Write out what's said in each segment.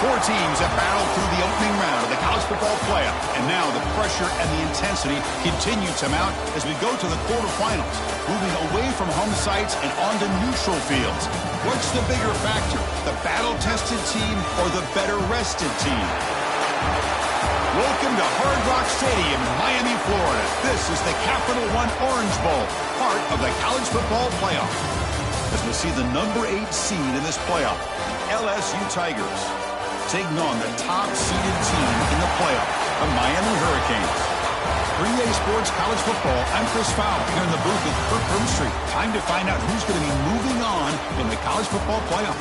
Four teams have battled through the opening round of the college football playoff, and now the pressure and the intensity continue to mount as we go to the quarterfinals, moving away from home sites and onto neutral fields. What's the bigger factor, the battle-tested team or the better-rested team? Welcome to Hard Rock Stadium in Miami, Florida. This is the Capital One Orange Bowl, part of the college football playoff. As we see the number 8 seed in this playoff, LSU Tigers, taking on the top-seeded team in the playoff, the Miami Hurricanes. 3A Sports College Football, I'm Chris Fowler here in the booth with Kirk Broomstreet. Time to find out who's going to be moving on in the college football playoff.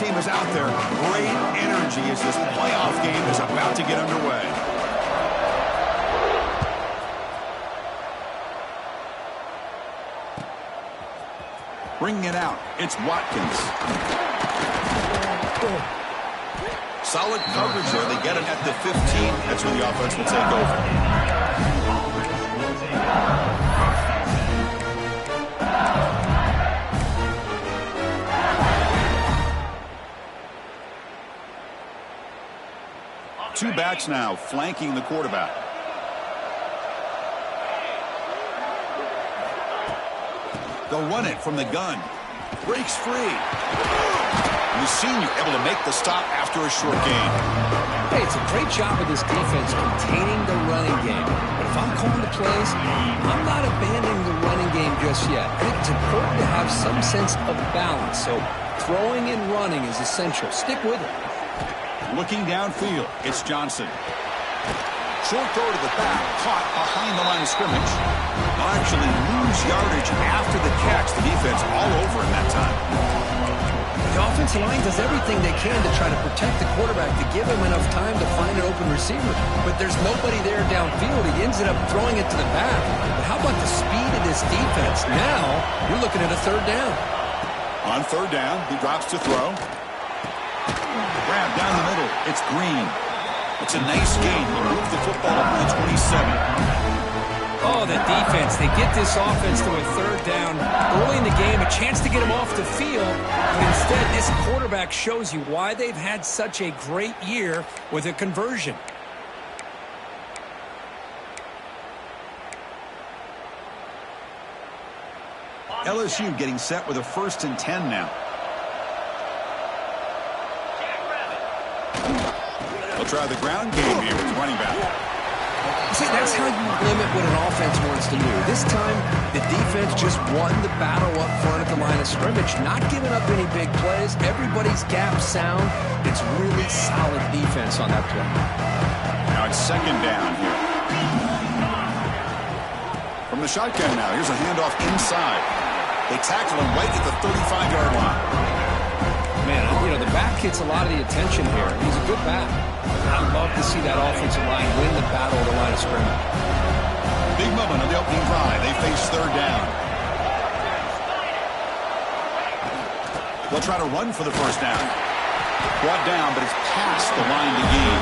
Team is out there. Great energy as this playoff game is about to get underway. Bringing it out, it's Watkins. Solid coverage there. They get it at the 15. That's where the offense will take over. 2 backs now, flanking the quarterback. They'll run it from the gun. Breaks free. And the senior able to make the stop after a short gain. Hey, it's a great job of this defense containing the running game. But if I'm calling the plays, I'm not abandoning the running game just yet. I think it's important to have some sense of balance. So throwing and running is essential. Stick with it. Looking downfield, it's Johnson. Short throw to the back, caught behind the line of scrimmage. They'll actually lose yardage after the catch. The defense all over in that time. The offensive line does everything they can to try to protect the quarterback, to give him enough time to find an open receiver. But there's nobody there downfield. He ends up throwing it to the back. But how about the speed of this defense? Now, you're looking at a 3rd down. On 3rd down, he drops to throw. Grab down the middle. It's Green. It's a nice gain. He moved the football up to the 27. Oh, the defense. They get this offense to a 3rd down early in the game, a chance to get him off the field. But instead, this quarterback shows you why they've had such a great year with a conversion. LSU getting set with a 1st and 10 now. They'll try the ground game here with running back. See, that's how you limit what an offense wants to do. This time, the defense just won the battle up front at the line of scrimmage, not giving up any big plays. Everybody's gap sound. It's really solid defense on that play. Now it's 2nd down here. From the shotgun now, here's a handoff inside. They tackle him right at the 35-yard line. Man, you know, the back gets a lot of the attention here. He's a good back. I'd love to see that offensive line win the battle at the line of scrimmage. Big moment on the opening drive. They face 3rd down. They'll try to run for the 1st down. Brought down, but it's past the line to gain.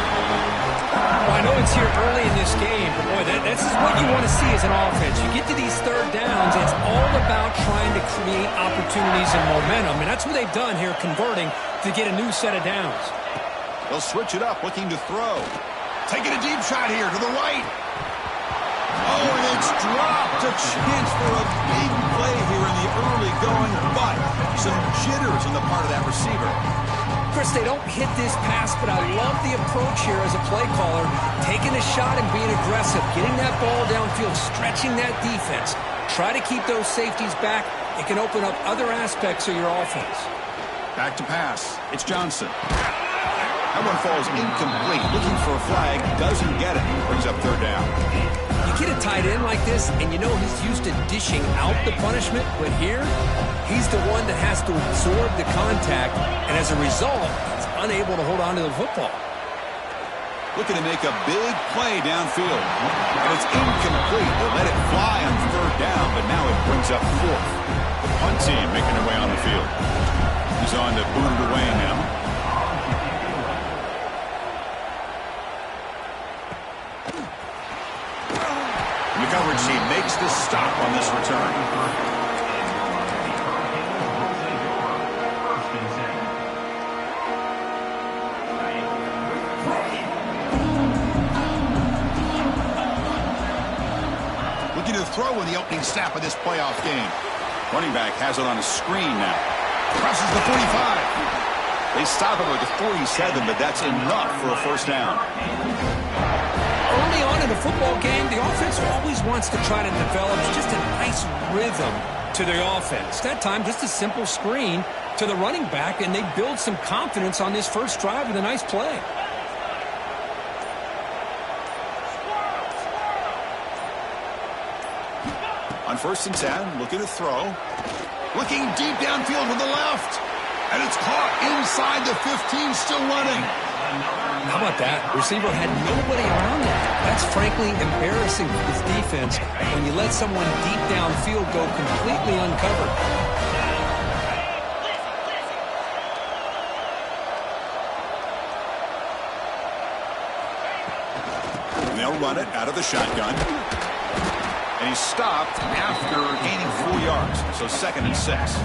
Well, I know it's here early in this game, but boy, this is what you want to see as an offense. You get to these 3rd downs, it's all about trying to create opportunities and momentum, and that's what they've done here, converting to get a new set of downs. They'll switch it up, looking to throw. Taking a deep shot here to the right. Oh, and it's dropped. A chance for a big play here in the early going, but some jitters on the part of that receiver. Chris, they don't hit this pass, but I love the approach here as a play caller. Taking a shot and being aggressive, getting that ball downfield, stretching that defense. Try to keep those safeties back. It can open up other aspects of your offense. Back to pass. It's Johnson. That one falls incomplete. Looking for a flag. Doesn't get it. Brings up 3rd down. You get a tight end like this, and you know he's used to dishing out the punishment, but here, he's the one that has to absorb the contact, and as a result, he's unable to hold on to the football. Looking to make a big play downfield. And it's incomplete. They let it fly on third down, but now it brings up fourth. The punt team making their way on the field. He's on to boot it away now. The coverage team makes the stop on this return. Looking to throw in the opening snap of this playoff game. Running back has it on a screen now. Crosses the 45. They stop him at the 47, but that's enough for a first down. Early on in a football game, the offense always wants to try to develop just a nice rhythm to the offense. That time, just a simple screen to the running back, and they build some confidence on this first drive with a nice play. On 1st and 10, looking to throw. Looking deep downfield to the left. And it's caught inside the 15, still running. How about that? Receiver had nobody around him. That's frankly embarrassing for this defense when you let someone deep downfield go completely uncovered. And they'll run it out of the shotgun. And he's stopped after gaining 4 yards. So 2nd and 6.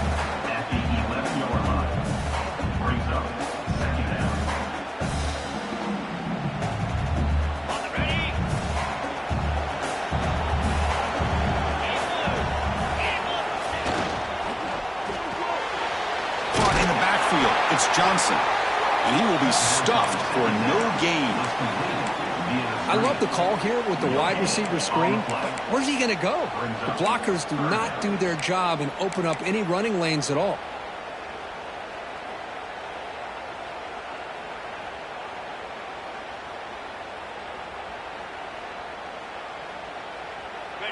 It's Johnson, and he will be stuffed for no gain. I love the call here with the wide receiver screen, but where's he going to go? The blockers do not do their job and open up any running lanes at all.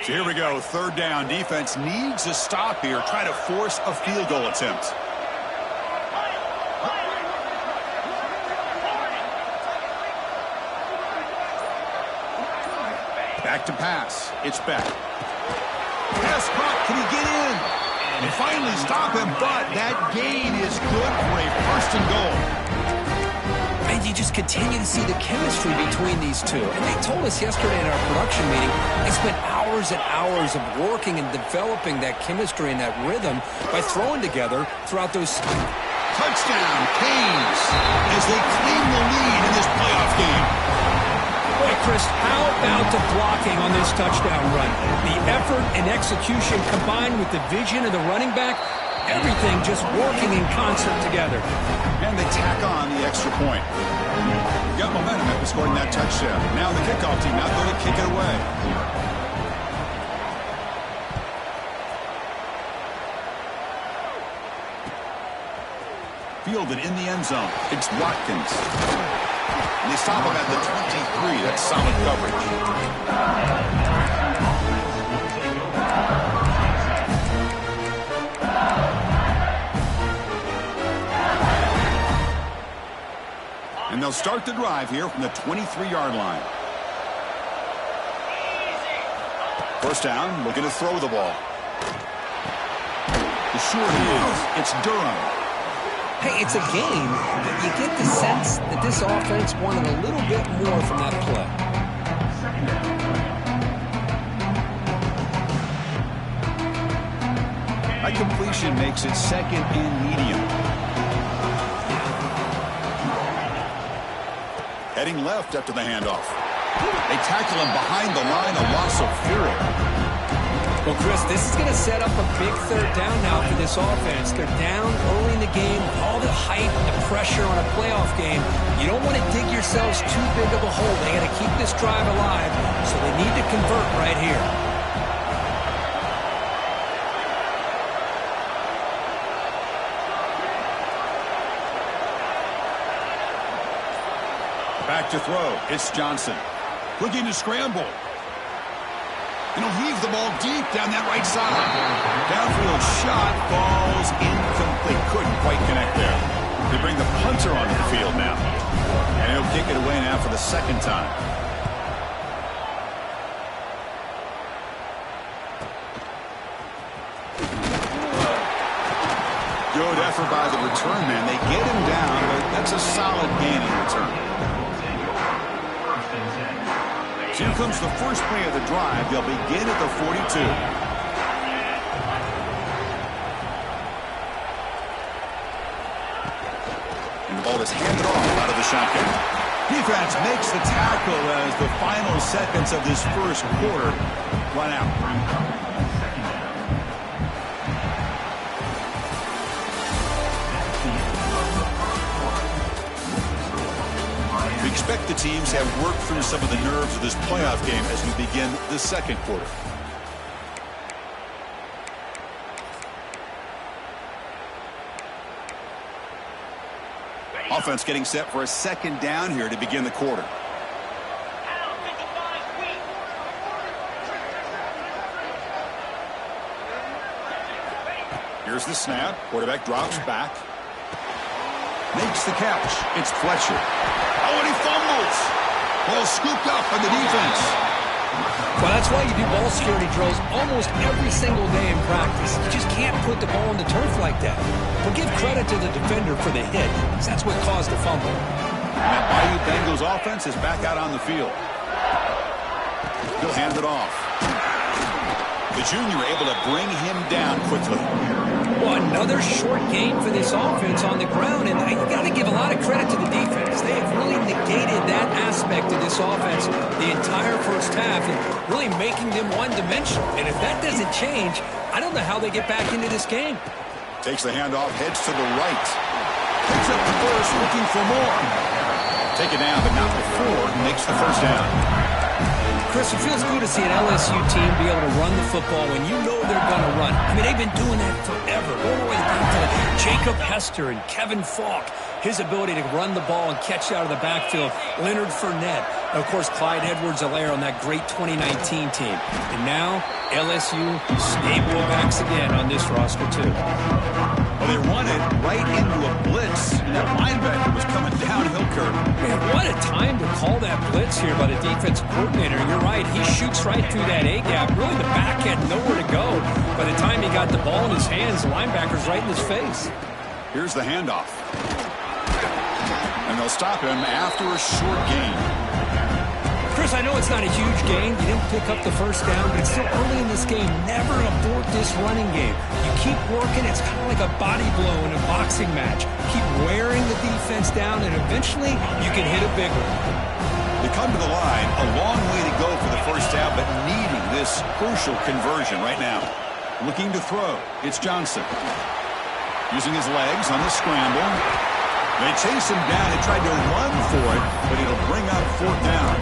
So here we go, 3rd down. Defense needs a stop here, try to force a field goal attempt. Back to pass. It's back. Pass caught. Can he get in? They finally stop him, but that gain is good for a 1st and goal. And you just continue to see the chemistry between these two. And they told us yesterday in our production meeting, they spent hours and hours of working and developing that chemistry and that rhythm by throwing together throughout those... Touchdown, Canes, as they claim the lead in this playoff game. Boy, Chris, how about the blocking on this touchdown run? The effort and execution combined with the vision of the running back, everything just working in concert together. And they tack on the extra point. Got momentum after scoring that touchdown. Now the kickoff team out there to kick it away. Fielded in the end zone. It's Watkins. And they stop him at the 23. That's solid coverage. And they'll start the drive here from the 23-yard line. 1st down, looking to throw the ball. The short is, it's Durham. Hey, it's a game, but you get the sense that this offense wanted a little bit more from that play. That completion makes it 2nd and medium. Heading left after the handoff. They tackle him behind the line, a loss of 4. Well, Chris, this is going to set up a big 3rd down now for this offense. They're down early in the game, all the hype and the pressure on a playoff game. You don't want to dig yourselves too big of a hole. They got to keep this drive alive, so they need to convert right here. Back to throw. It's Johnson. Looking to scramble. And he'll heave the ball deep down that right side. Downfield shot falls incomplete. Couldn't quite connect there. They bring the punter onto the field now. And he'll kick it away now for the second time. Good effort by the return man. They get him down, but that's a solid gain in return. So here comes the first play of the drive. They'll begin at the 42. And the ball is handed off out of the shotgun. Defense makes the tackle as the final seconds of this first quarter run out. We expect the teams have worked through some of the nerves of this playoff game as we begin the second quarter. Offense getting set for a second down here to begin the quarter. Here's the snap. Quarterback drops back. Makes the catch. It's Fletcher. Oh, and he fumbles. Ball scooped up by the defense. Well, that's why you do ball security drills almost every single day in practice. You just can't put the ball on the turf like that. But give credit to the defender for the hit, because that's what caused the fumble. And that Bayou Bengals offense is back out on the field. He'll hand it off. The junior able to bring him down quickly. Well, another short gain for this offense on the ground, and you got to give a lot of credit to the defense. They have really negated that aspect of this offense the entire first half and really making them one-dimensional. And if that doesn't change, I don't know how they get back into this game. Takes the handoff, heads to the right. Picks up the first, looking for more. Take it down, but not before. Makes the first down. Chris, it feels good to see an LSU team be able to run the football when you know they're going to run. I mean, they've been doing that forever. All the way down to Jacob Hester and Kevin Falk. His ability to run the ball and catch out of the backfield. Leonard Fournette. And, of course, Clyde Edwards-Helaire on that great 2019 team. And now, LSU stable backs again on this roster, too. Well, they run it right into a blitz, and that linebacker was coming downhill curve. Man, what a time to call that blitz here by the defensive coordinator. You're right, he shoots right through that A-gap. Really, the back had nowhere to go. By the time he got the ball in his hands, the linebacker's right in his face. Here's the handoff. And they'll stop him after a short gain. Chris, I know it's not a huge gain. You didn't pick up the first down, but it's still early in this game. Never abort this running game. You keep working. It's kind of like a body blow in a boxing match. Keep wearing the defense down, and eventually you can hit a big one. They come to the line. A long way to go for the first down, but needing this crucial conversion right now. Looking to throw. It's Johnson. Using his legs on the scramble. They chase him down. They tried to run for it, but it'll bring up fourth down.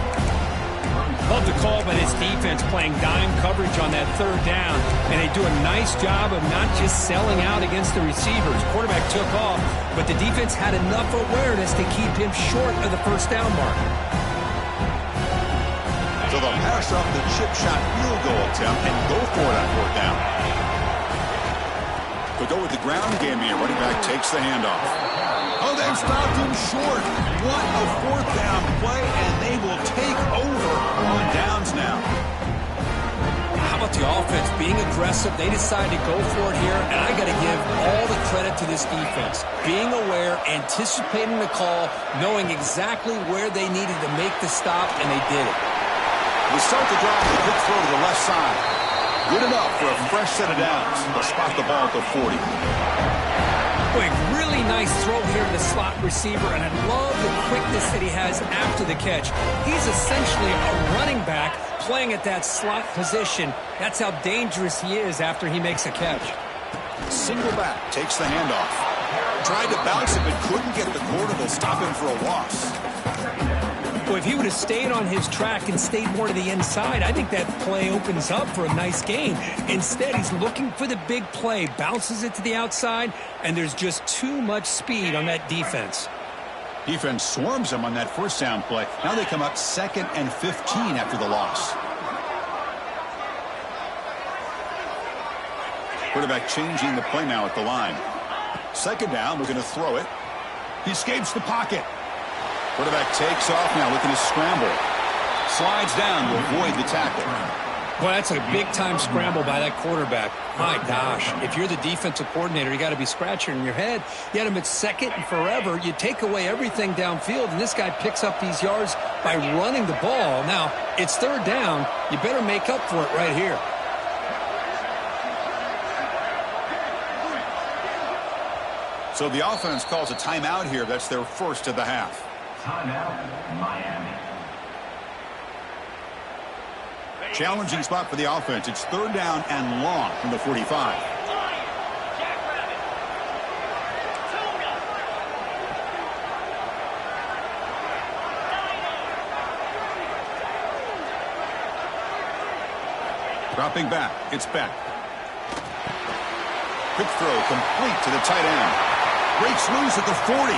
Love the call by this defense playing dime coverage on that third down, and they do a nice job of not just selling out against the receivers. Quarterback took off, but the defense had enough awareness to keep him short of the first down mark. So they'll pass off the chip shot field goal attempt and go for it on fourth down. They'll go with the ground game here. Running back takes the handoff. Oh, they've stopped him short. What a fourth down play, and they will take over on downs now. How about the offense being aggressive? They decide to go for it here, and I got to give all the credit to this defense. Being aware, anticipating the call, knowing exactly where they needed to make the stop, and they did it. They start the drive with a quick throw to the left side. Good enough for a fresh set of downs. They'll spot the ball at the 40. Boy, really nice throw here to the slot receiver, and I love the quickness that he has after the catch. He's essentially a running back playing at that slot position. That's how dangerous he is after he makes a catch. Single back, takes the handoff. Tried to bounce it, but couldn't get the quarter. They'll stop him for a loss. Boy, if he would have stayed on his track and stayed more to the inside, I think that play opens up for a nice gain. Instead, he's looking for the big play, bounces it to the outside, and there's just too much speed on that defense. Defense swarms him on that first down play. Now they come up 2nd and 15 after the loss. Quarterback changing the play now at the line. Second down, we're going to throw it. He escapes the pocket. Quarterback takes off now, looking to scramble. Slides down to avoid the tackle. Boy, that's a big-time scramble by that quarterback. My gosh, if you're the defensive coordinator, you got to be scratching your head. You had him at second and forever. You take away everything downfield, and this guy picks up these yards by running the ball. Now, it's third down. You better make up for it right here. So the offense calls a timeout here. That's their first of the half. Timeout, Miami. Challenging spot for the offense. It's third down and long from the 45. Dropping back. It's Beck. Quick throw complete to the tight end. Breaks loose at the 40.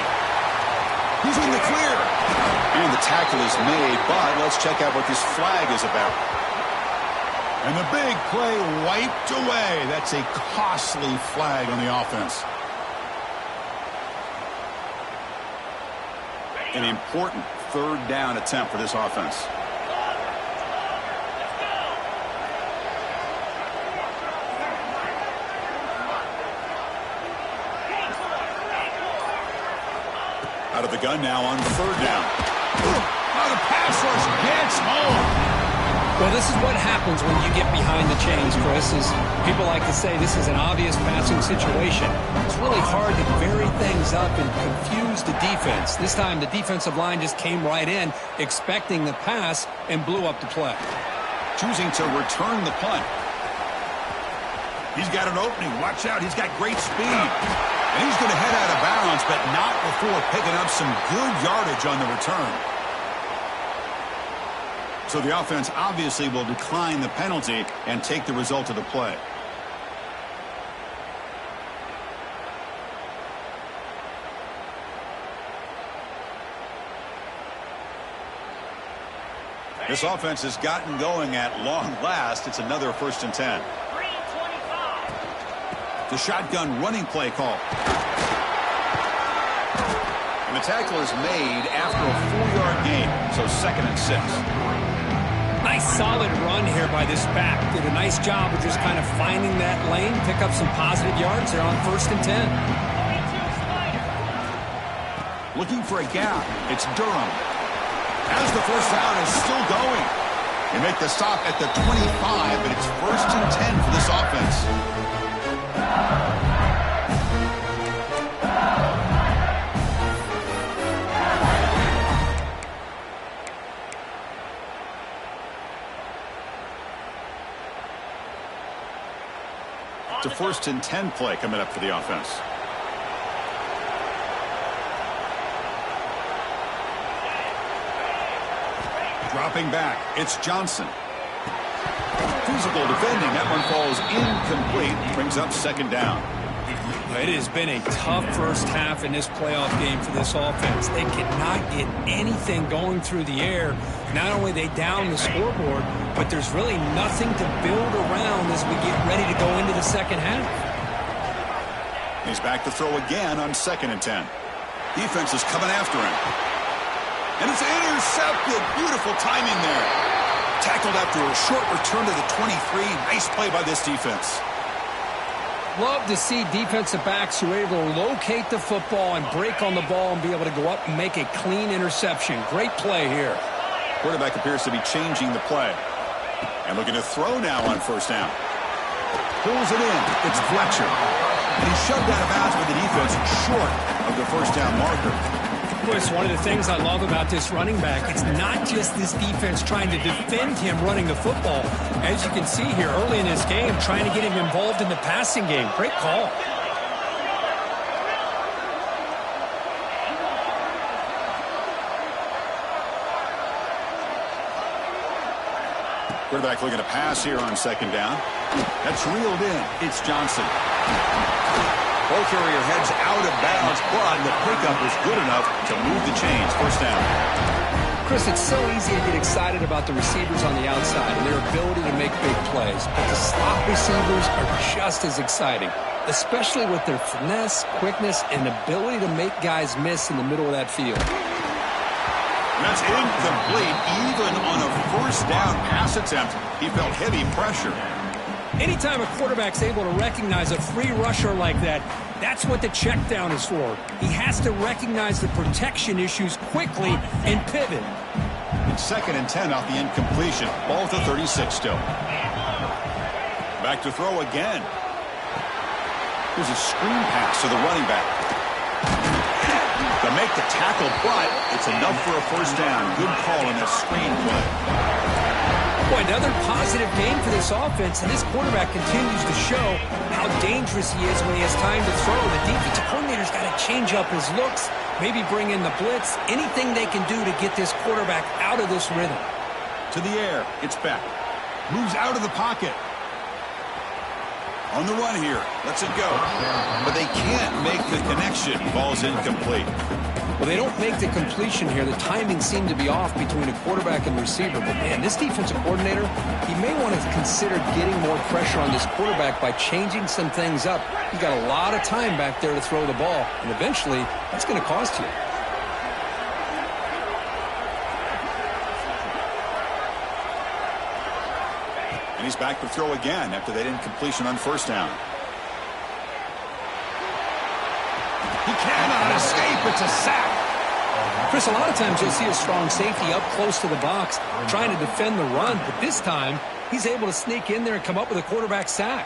He's in the clear. And the tackle is made, but let's check out what this flag is about. And the big play wiped away. That's a costly flag on the offense. An important third down attempt for this offense. Out of the gun now on third down. Oh, the pass rush gets home. Well, this is what happens when you get behind the chains, Chris. Is people like to say this is an obvious passing situation. It's really hard to vary things up and confuse the defense. This time the defensive line just came right in, expecting the pass, and blew up the play. Choosing to return the punt. He's got an opening. Watch out. He's got great speed. And he's going to head out of bounds, but not before picking up some good yardage on the return. So the offense obviously will decline the penalty and take the result of the play. This offense has gotten going at long last. It's another 1st and 10. The shotgun running play call. And the tackle is made after a 4-yard gain, so 2nd and 6. Nice solid run here by this back. Did a nice job of just kind of finding that lane, pick up some positive yards. They're on 1st and 10. Looking for a gap. It's Durham. As the first down is still going. They make the stop at the 25, but it's 1st and 10 for this offense. It's a 1st and 10 play coming up for the offense. Dropping back, it's Johnson. Physical defending, that one falls incomplete, brings up 2nd down. It has been a tough first half in this playoff game for this offense. They cannot get anything going through the air. Not only they down the scoreboard, but there's really nothing to build around as we get ready to go into the second half. He's back to throw again on 2nd and 10. Defense is coming after him. And it's intercepted. Beautiful timing there. Tackled after a short return to the 23. Nice play by this defense. Love to see defensive backs who are able to locate the football and break on the ball and be able to go up and make a clean interception. Great play here. Quarterback appears to be changing the play. And looking to throw now on 1st down. Pulls it in. It's Fletcher. And he's shoved out of bounds by the defense short of the 1st down marker. Chris, one of the things I love about this running back, it's not just this defense trying to defend him running the football. As you can see here early in this game, trying to get him involved in the passing game. Great call. Quarterback looking to pass here on 2nd down. That's reeled in. It's Johnson. Ball carrier heads out of bounds, but the pickup was good enough to move the chains. 1st down. Chris, it's so easy to get excited about the receivers on the outside and their ability to make big plays, but the slot receivers are just as exciting. especially with their finesse, quickness, and ability to make guys miss in the middle of that field. That's incomplete. Even on a first down pass attempt, he felt heavy pressure. Anytime a quarterback's able to recognize a free rusher like that, that's what the check down is for. He has to recognize the protection issues quickly and pivot. And 2nd and 10 off the incompletion. Ball at the 36 still. Back to throw again. Here's a screen pass to the running back. To make the tackle, but it's enough for a first down. Good call in this screen play. Boy, another positive game for this offense, and this quarterback continues to show how dangerous he is when he has time to throw. The defensive coordinator's got to change up his looks, maybe bring in the blitz, anything they can do to get this quarterback out of this rhythm. To the air, it's Beck. Moves out of the pocket. On the run here, lets it go. But they can't make the connection. Ball's incomplete. Well, they don't make the completion here. The timing seemed to be off between a quarterback and receiver. But, man, this defensive coordinator, he may want to consider getting more pressure on this quarterback by changing some things up. He's got a lot of time back there to throw the ball. And eventually, that's going to cost you. And he's back to throw again after that incompletion on first down. He cannot escape. It's a sack. Chris, a lot of times you'll see a strong safety up close to the box trying to defend the run. But this time, he's able to sneak in there and come up with a quarterback sack.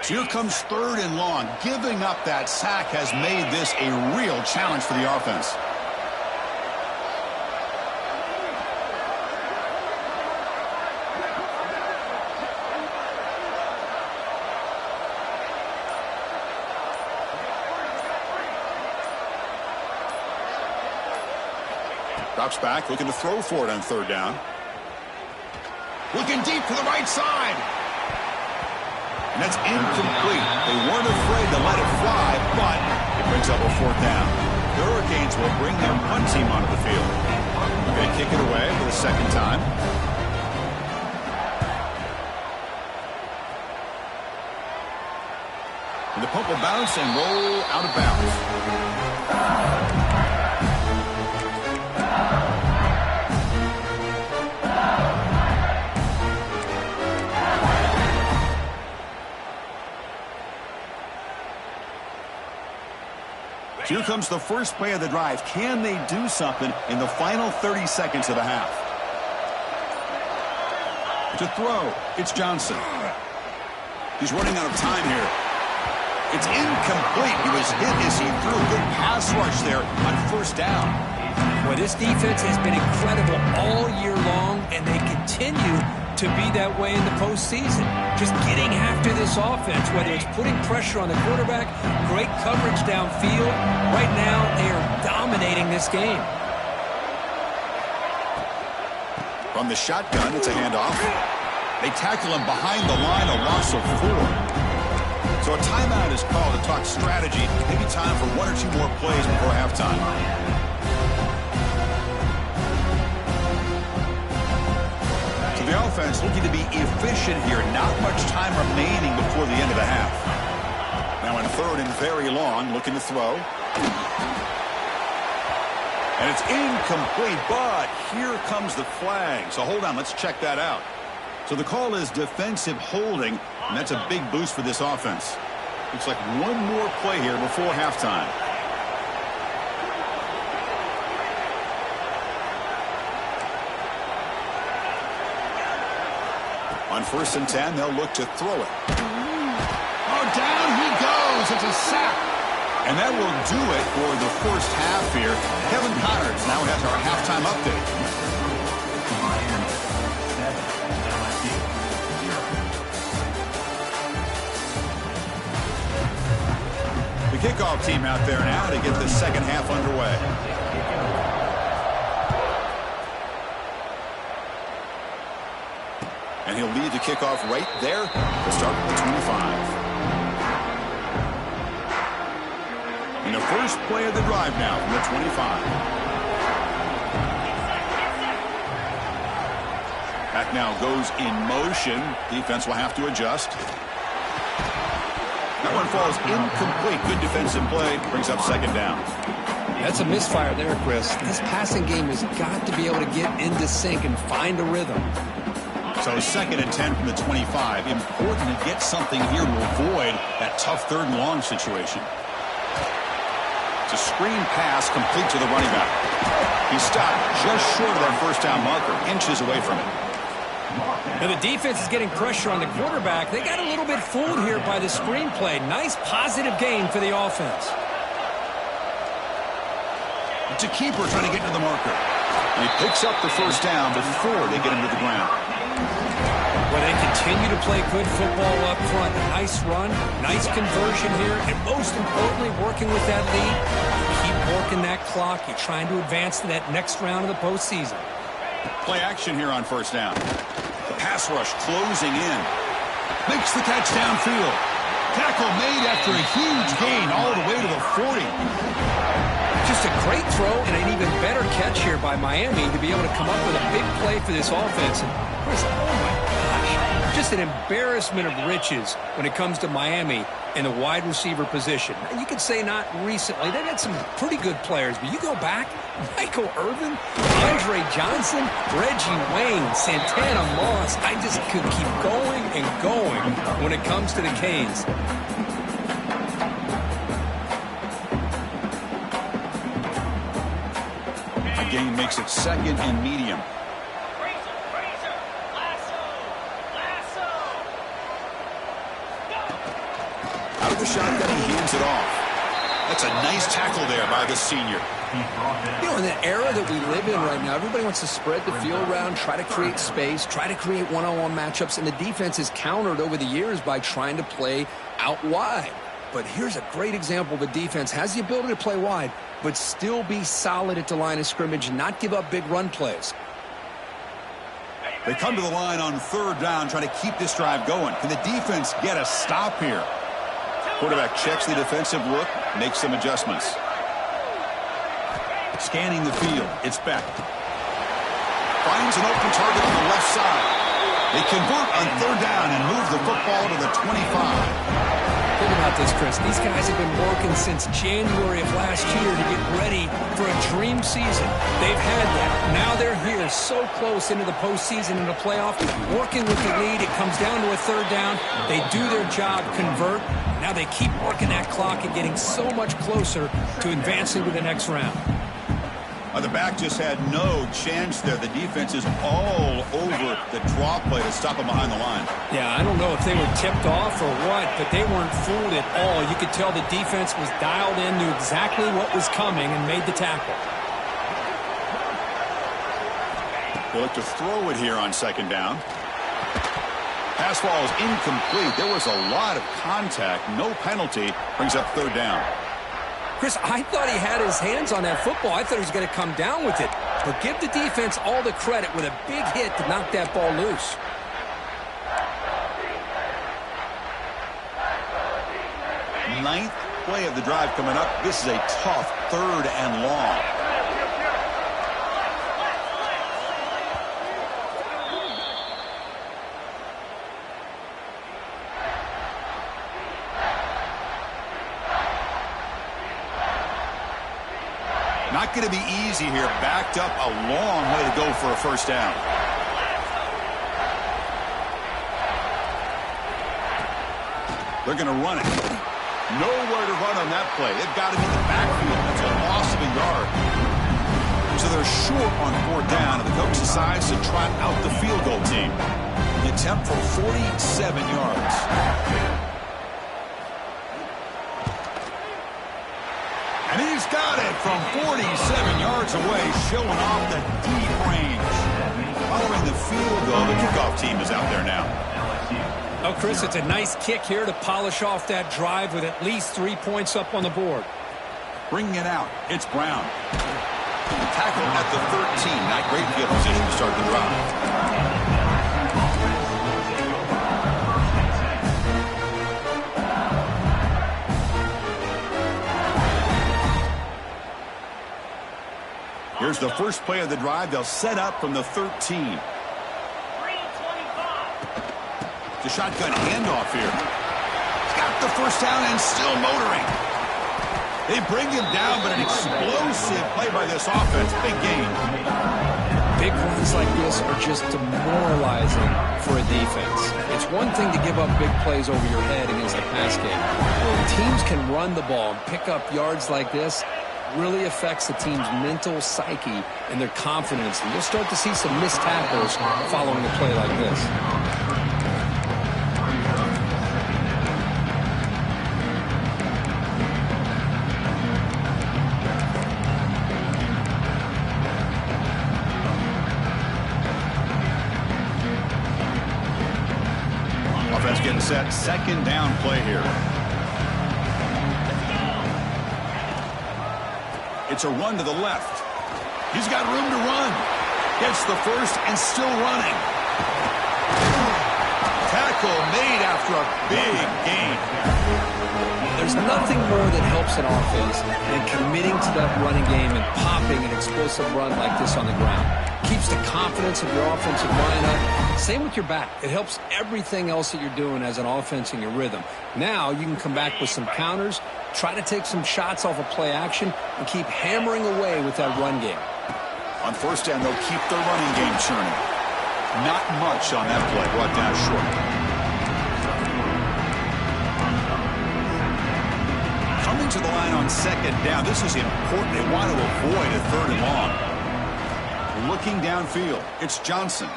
Here comes 3rd and long. Giving up that sack has made this a real challenge for the offense. Drops back, looking to throw for it on 3rd down. Looking deep to the right side. And that's incomplete. They weren't afraid to let it fly, but it brings up a 4th down. The Hurricanes will bring their punt team onto the field. They're going to kick it away for the 2nd time. And the punt will bounce and roll out of bounds. Here comes the first play of the drive. Can they do something in the final 30 seconds of the half? To throw, it's Johnson. He's running out of time here. It's incomplete. He was hit as he threw. Good pass rush there on first down. Boy, this defense has been incredible all year long, and they continue to be that way in the postseason. Just getting after this offense, whether it's putting pressure on the quarterback, great coverage downfield. Right now, they are dominating this game. From the shotgun, it's a handoff. They tackle him behind the line, a loss of 4. So a timeout is called to talk strategy. Maybe time for 1 or 2 more plays before halftime. The offense looking to be efficient here. Not much time remaining before the end of the half. Now in 3rd and very long, looking to throw. And it's incomplete, but here comes the flag. So hold on, let's check that out. So the call is defensive holding, and that's a big boost for this offense. Looks like 1 more play here before halftime. On 1st and 10, they'll look to throw it. Oh, down he goes. It's a sack. And that will do it for the first half here. Kevin Connors now has our halftime update. The kickoff team out there now to get the second half underway. And he'll lead the kickoff right there to start with the 25. And the first play of the drive now from the 25. Back now goes in motion. Defense will have to adjust. That one falls incomplete. Good defensive play. Brings up second down. That's a misfire there, Chris. This passing game has got to be able to get into sync and find a rhythm. So 2nd and 10 from the 25. Important to get something here to avoid that tough 3rd and long situation. It's a screen pass complete to the running back. He stopped just short of that first down marker, inches away from it. Now the defense is getting pressure on the quarterback. They got a little bit fooled here by the screenplay. Nice positive gain for the offense. It's a keeper trying to get to the marker. And he picks up the first down before they get him to the ground. Well, they continue to play good football up front. A nice run, nice conversion here, and most importantly, working with that lead. You keep working that clock. You're trying to advance to that next round of the postseason. Play action here on first down. The pass rush closing in. Makes the catch downfield. Tackle made after a huge gain all the way to the 40. Just a great throw and an even better catch here by Miami to be able to come up with a big play for this offense. And Chris, oh my gosh, just an embarrassment of riches when it comes to Miami in the wide receiver position. And you could say not recently. They've had some pretty good players, but you go back, Michael Irvin, Andre Johnson, Reggie Wayne, Santana Moss. I just could keep going and going when it comes to the Canes. Gain makes it 2nd and medium. Out of the shotgun, he hands it off. That's a nice tackle there by the senior. You know, in the era that we live in right now, everybody wants to spread the field around, try to create space, try to create one-on-one matchups, and the defense is countered over the years by trying to play out wide. But here's a great example of a defense has the ability to play wide, but still be solid at the line of scrimmage and not give up big run plays. They come to the line on 3rd down, trying to keep this drive going. Can the defense get a stop here? Quarterback checks the defensive look, makes some adjustments. Scanning the field, it's Beck. Finds an open target on the left side. They convert on 3rd down and move the football to the 25. Think about this, Chris. These guys have been working since January of last year to get ready for a dream season. They've had that. Now they're here so close into the postseason and the playoff, working with the lead. It comes down to a 3rd down. They do their job, convert. Now they keep working that clock and getting so much closer to advancing to the next round. The back just had no chance there. The defense is all over the draw play to stop him behind the line. Yeah, I don't know if they were tipped off or what, but they weren't fooled at all. You could tell the defense was dialed in, knew exactly what was coming, and made the tackle. They look to throw it here on 2nd down. Pass ball is incomplete. There was a lot of contact. No penalty. Brings up 3rd down. Chris, I thought he had his hands on that football. I thought he was going to come down with it. But give the defense all the credit with a big hit to knock that ball loose. Ninth play of the drive coming up. This is a tough 3rd and long. Not going to be easy here. Backed up a long way to go for a first down. They're going to run it. Nowhere to run on that play. They've got to be the backfield. That's a loss of a yard. So they're short on 4th down, and the coach decides to trot out the field goal team. The attempt for 47 yards. And he's got it from 47 yards away, showing off the deep range. Following the field goal, the kickoff team is out there now. Oh, Chris, it's a nice kick here to polish off that drive with at least 3 points up on the board. Bringing it out, it's Brown. Tackle at the 13, not great field position to start the drive. Here's the first play of the drive. They'll set up from the 13. The shotgun handoff here. He's got the first down and still motoring. They bring him down, but an explosive play by this offense. Big gain. Big runs like this are just demoralizing for a defense. It's one thing to give up big plays over your head against the pass game. When teams can run the ball and pick up yards like this, really affects the team's mental psyche and their confidence. And you'll start to see some missed tackles following a play like this. Offense getting set. Second down play here. It's a run to the left. He's got room to run. Gets the first and still running. Tackle made after a big gain. There's nothing more that helps an offense than committing to that running game and popping an explosive run like this on the ground. Keeps the confidence of your offensive line up. Same with your back. It helps everything else that you're doing as an offense in your rhythm. Now you can come back with some counters, try to take some shots off of play action, and keep hammering away with that run game. On first down, they'll keep the running game churning. Not much on that play. Brought down short. Coming to the line on second down. This is important. They want to avoid a third and long. Looking downfield. It's Johnson.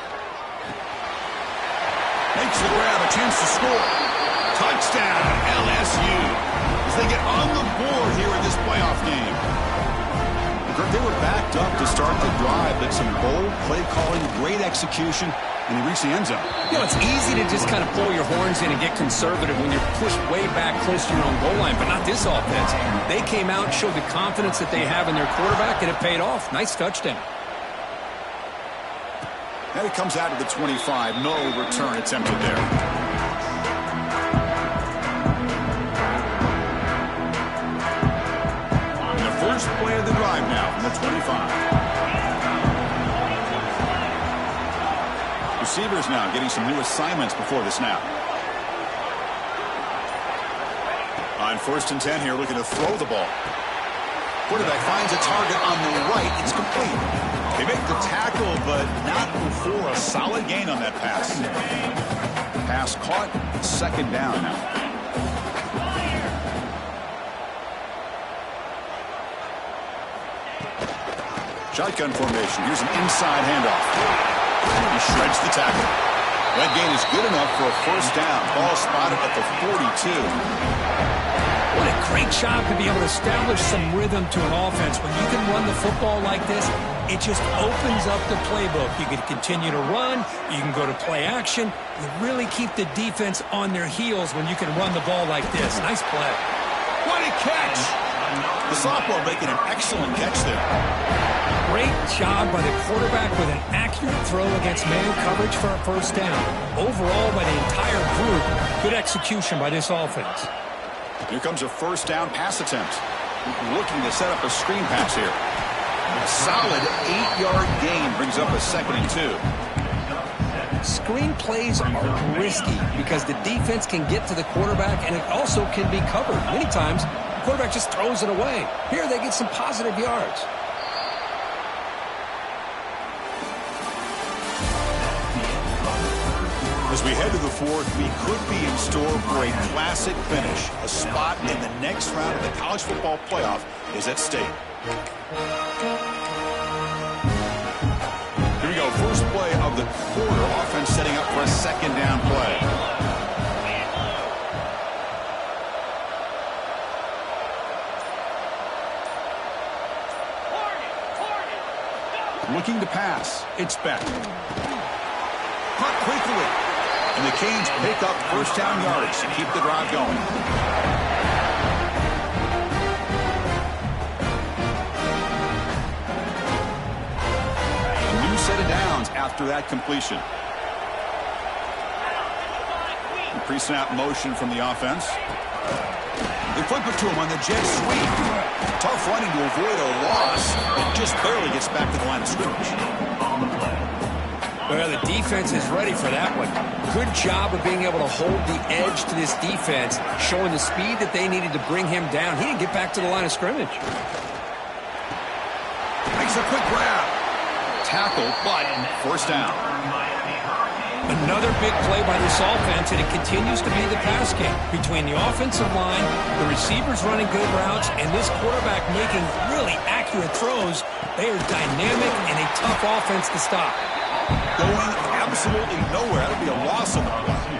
Makes the grab. A chance to score. Touchdown, LSU. As they get on the board here in this playoff game. They were backed up to start the drive, but some bold play calling, great execution, and he reached the end zone. You know, it's easy to just kind of pull your horns in and get conservative when you're pushed way back close to your own goal line, but not this offense. They came out and showed the confidence that they have in their quarterback, and it paid off. Nice touchdown. And it comes out to the 25. No return attempted there. First play of the drive now from the 25. Receivers now getting some new assignments before the snap. On first and 10 here, looking to throw the ball. Quarterback finds a target on the right. It's complete. They make the tackle, but not before a solid gain on that pass. Pass caught. Second down now. Shotgun formation. Here's an inside handoff. He shreds the tackle. That gain is good enough for a first down. Ball spotted at the 42. What a great job to be able to establish some rhythm to an offense. When you can run the football like this, it just opens up the playbook. You can continue to run. You can go to play action. You really keep the defense on their heels when you can run the ball like this. Nice play. What a catch! The sophomore making an excellent catch there. Great job by the quarterback with an accurate throw against man coverage for a first down. Overall, by the entire group, good execution by this offense. Here comes a first down pass attempt. Looking to set up a screen pass here. A solid 8-yard gain brings up a second and 2. Screen plays are risky because the defense can get to the quarterback and it also can be covered. Many times, the quarterback just throws it away. Here they get some positive yards. As we head to the fourth, we could be in store for a classic finish. A spot in the next round of the college football playoff is at stake. Here we go. First play of the quarter. Offense setting up for a second down play. Looking to pass. It's Beck. Caught quickly. And the Canes pick up first down yards to keep the drive going. A new set of downs after that completion. Pre-snap motion from the offense. They flip it to him on the jet sweep. Tough running to avoid a loss. It just barely gets back to the line of scrimmage. Well, the defense is ready for that one. Good job of being able to hold the edge to this defense, showing the speed that they needed to bring him down. He didn't get back to the line of scrimmage. Makes a quick grab. Tackle, but first down. Another big play by this offense, and it continues to be the pass game. Between the offensive line, the receivers running good routes, and this quarterback making really accurate throws, they are dynamic and a tough offense to stop. Going absolutely nowhere. That'll be a loss of the play.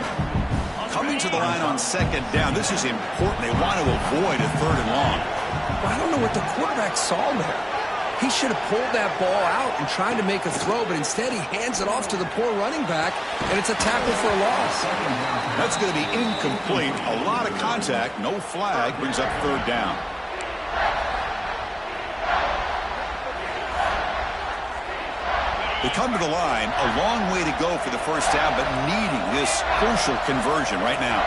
Coming to the line on second down. This is important. They want to avoid a third and long. Well, I don't know what the quarterback saw there. He should have pulled that ball out and tried to make a throw, but instead he hands it off to the poor running back, and it's a tackle for a loss. That's going to be incomplete. A lot of contact. No flag. Brings up third down. They come to the line, a long way to go for the first down, but needing this crucial conversion right now.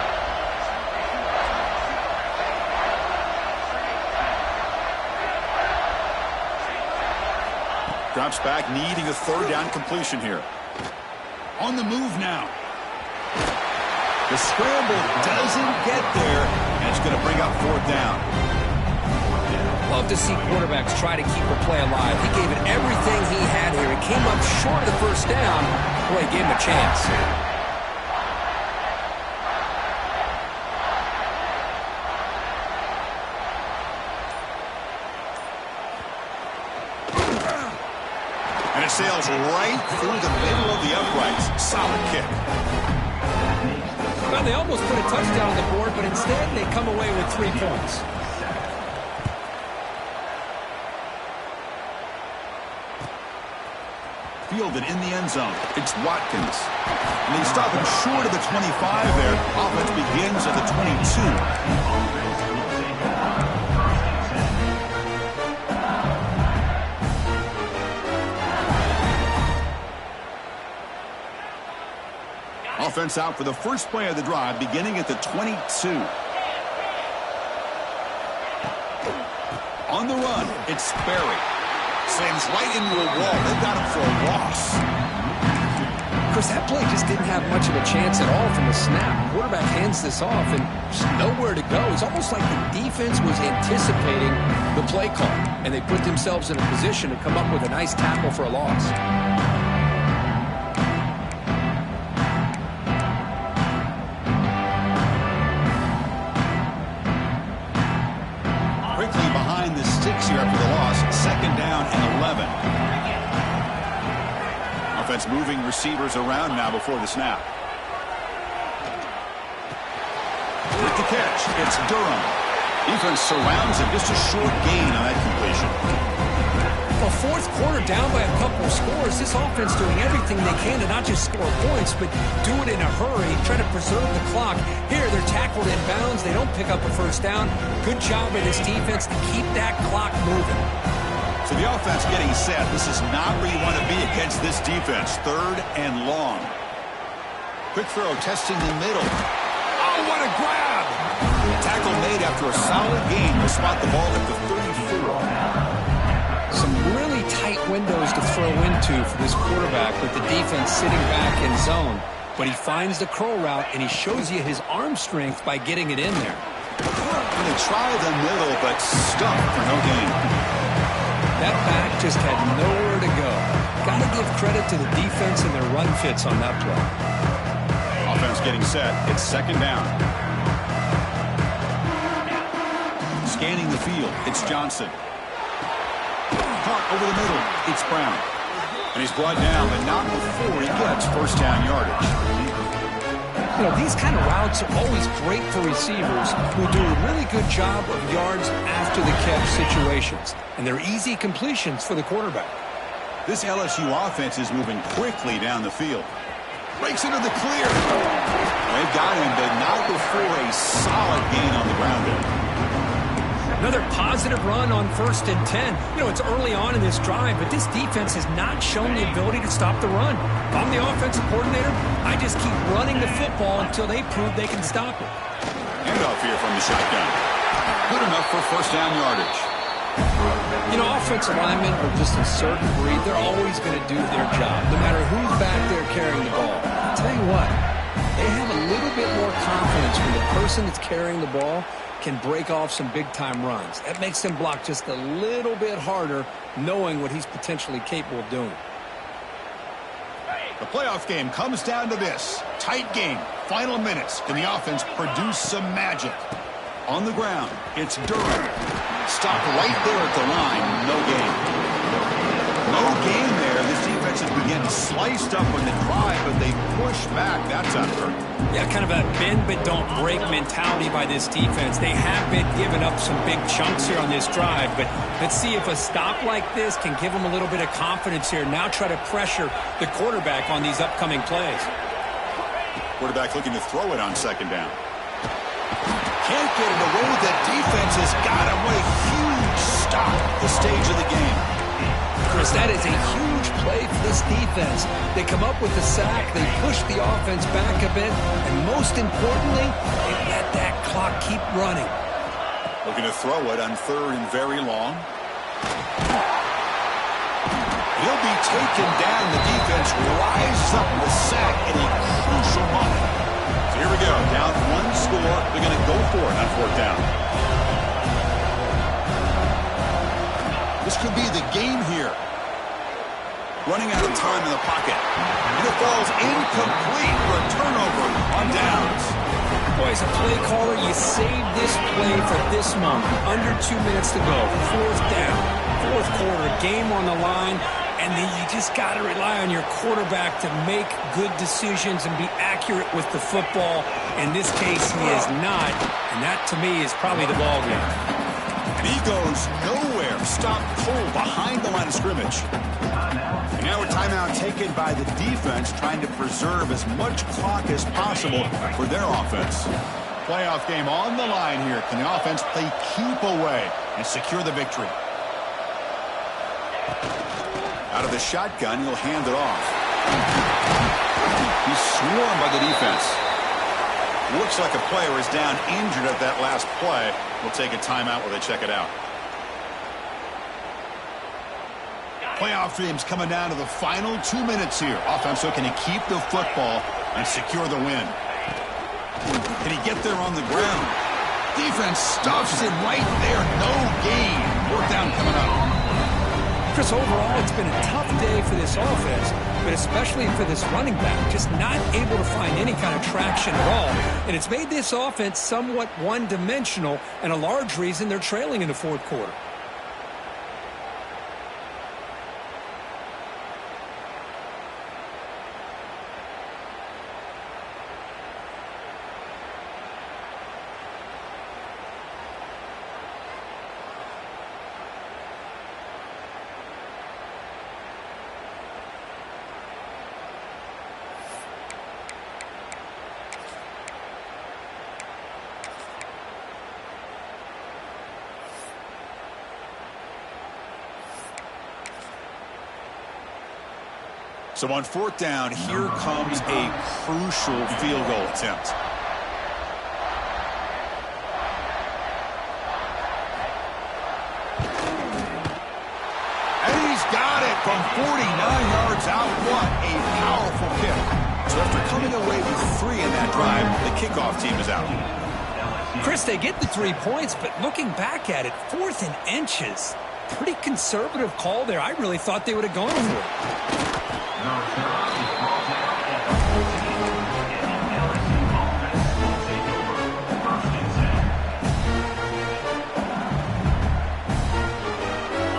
Drops back, needing a third down completion here. On the move now. The scramble doesn't get there, and it's going to bring up fourth down. Love to see quarterbacks try to keep a play alive. He gave it everything he had here. It came up short of the first down. Boy, he gave him a chance. And it sails right through the middle of the uprights. Solid kick. Well, they almost put a touchdown on the board, but instead they come away with 3 points. Fielded in the end zone. It's Watkins. And they stop him short of the 25 there. Offense begins at the 22. Offense out for the first play of the drive, beginning at the 22. On the run, it's Sperry. Slams right into a wall. They've got him for a loss. Of course, that play just didn't have much of a chance at all from the snap. The quarterback hands this off, and just nowhere to go. It's almost like the defense was anticipating the play call, and they put themselves in a position to come up with a nice tackle for a loss. Here after the loss, second down and 11. Offense moving receivers around now before the snap. With the catch, it's Durham. Defense surrounds him, just a short gain on that completion. Well, fourth quarter down by a couple of scores. This offense doing everything they can to not just score points, but do it in a hurry, try to preserve the clock. Here, they're tackled in bounds. They don't pick up a first down. Good job by this defense to keep that clock moving. So the offense getting set. This is not where you want to be against this defense. Third and long. Quick throw, testing the middle. Oh, what a grab! Tackle made after a solid gain. Will spot the ball at the 34. Some really tight windows to throw into for this quarterback with the defense sitting back in zone. But he finds the curl route, and he shows you his arm strength by getting it in there. And they try the middle, but stuck for no gain. That back just had nowhere to go. Got to give credit to the defense and their run fits on that play. Offense getting set. It's second down. Scanning the field. It's Johnson. Caught over the middle. It's Brown. And he's brought down, but not before he gets first down yardage. You know, these kind of routes are always great for receivers who do a really good job of yards after the catch situations. And they're easy completions for the quarterback. This LSU offense is moving quickly down the field. Breaks into the clear. They've got him, but not before a solid gain on the ground there. Another positive run on 1st and 10. You know, it's early on in this drive, but this defense has not shown the ability to stop the run. If I'm the offensive coordinator, I just keep running the football until they prove they can stop it. Handoff here from the shotgun. Good enough for first down yardage. You know, offensive linemen are just a certain breed. They're always going to do their job, no matter who's back there carrying the ball. I'll tell you what, they have a little bit more confidence when the person that's carrying the ball can break off some big-time runs. That makes them block just a little bit harder, knowing what he's potentially capable of doing. The playoff game comes down to this. Tight game. Final minutes. Can the offense produce some magic? On the ground, it's Durham. Stopped right there at the line. No gain. No gain there. This defense has been getting sliced up on the drive, but they push back. That's effort. Yeah, kind of a bend but don't break mentality by this defense. They have been giving up some big chunks here on this drive, but let's see if a stop like this can give them a little bit of confidence here. Now try to pressure the quarterback on these upcoming plays. Quarterback looking to throw it on second down. Can't get it away. The defense has got him. What a huge stop at the stage of the game. Chris, that is a huge play for this defense. They come up with the sack, they push the offense back a bit, and most importantly, they let that clock keep running. Looking to throw it on third and very long. He'll be taken down. The defense rises up in the sack in a crucial moment. So here we go. Down one score. They're going to go for it on fourth down. This could be the game here. Running out of time in the pocket. And it falls incomplete for a turnover on downs. Boy, as a play caller, you save this play for this moment. Under 2 minutes to go. Fourth down. Fourth quarter. Game on the line. And then you just got to rely on your quarterback to make good decisions and be accurate with the football. In this case, he is not. And that, to me, is probably the ball game. And he goes nowhere. Stopped cold behind the line of scrimmage. And now a timeout taken by the defense, trying to preserve as much clock as possible for their offense. Playoff game on the line here. Can the offense play keep away and secure the victory? Out of the shotgun, he'll hand it off. He's swarmed by the defense. Looks like a player is down injured at that last play. We'll take a timeout while they check it out. Playoff game's coming down to the final 2 minutes here. Offense looking to keep the football and secure the win. Can he get there on the ground? Defense stuffs it right there. No gain. Fourth down coming up. Chris, overall, it's been a tough day for this offense, but especially for this running back, just not able to find any kind of traction at all. And it's made this offense somewhat one-dimensional, and a large reason they're trailing in the fourth quarter. So on fourth down, here comes a crucial field goal attempt. And he's got it from 49 yards out. What a powerful kick. So after coming away with 3 in that drive, the kickoff team is out. Chris, they get the 3 points, but looking back at it, 4th and inches. Pretty conservative call there. I really thought they would have gone for it.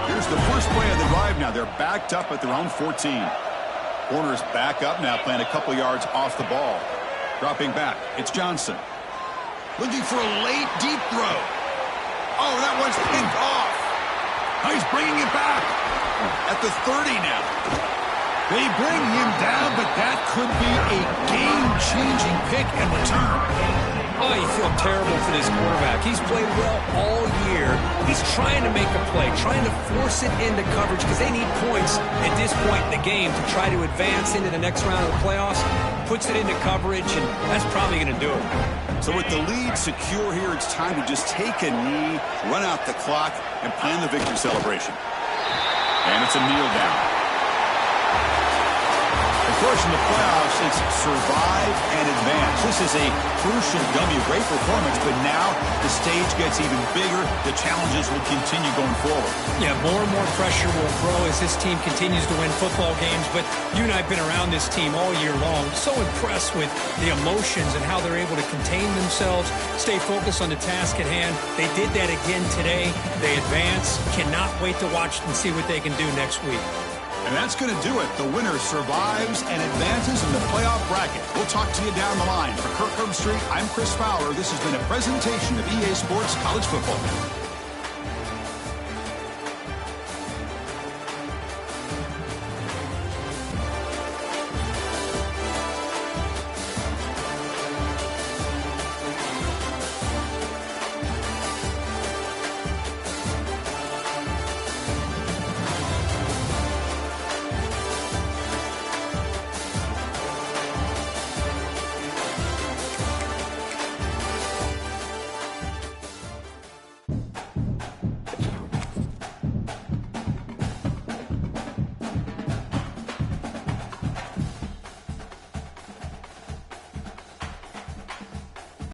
Here's the first play of the drive now. They're backed up at their own 14. Corners back up now, playing a couple yards off the ball. Dropping back, it's Johnson. Looking for a late, deep throw. Oh, that one's picked off. Oh, he's bringing it back at the 30 now. They bring him down, but that could be a game-changing pick and return. Oh, you feel terrible for this quarterback. He's played well all year. He's trying to make a play, trying to force it into coverage because they need points at this point in the game to try to advance into the next round of the playoffs. puts it into coverage, and that's probably going to do it. So with the lead secure here, it's time to just take a knee, run out the clock, and plan the victory celebration. And it's a kneel down. Of course, in the playoffs, it's survive and advance. This is a crucial W. Great performance, but now the stage gets even bigger. The challenges will continue going forward. Yeah, more and more pressure will grow as this team continues to win football games. But you and I have been around this team all year long. So impressed with the emotions and how they're able to contain themselves, stay focused on the task at hand. They did that again today. They advance. Cannot wait to watch and see what they can do next week. And that's going to do it. The winner survives and advances in the playoff bracket. We'll talk to you down the line. For Kirk Herbstreit, I'm Chris Fowler. This has been a presentation of EA Sports College Football.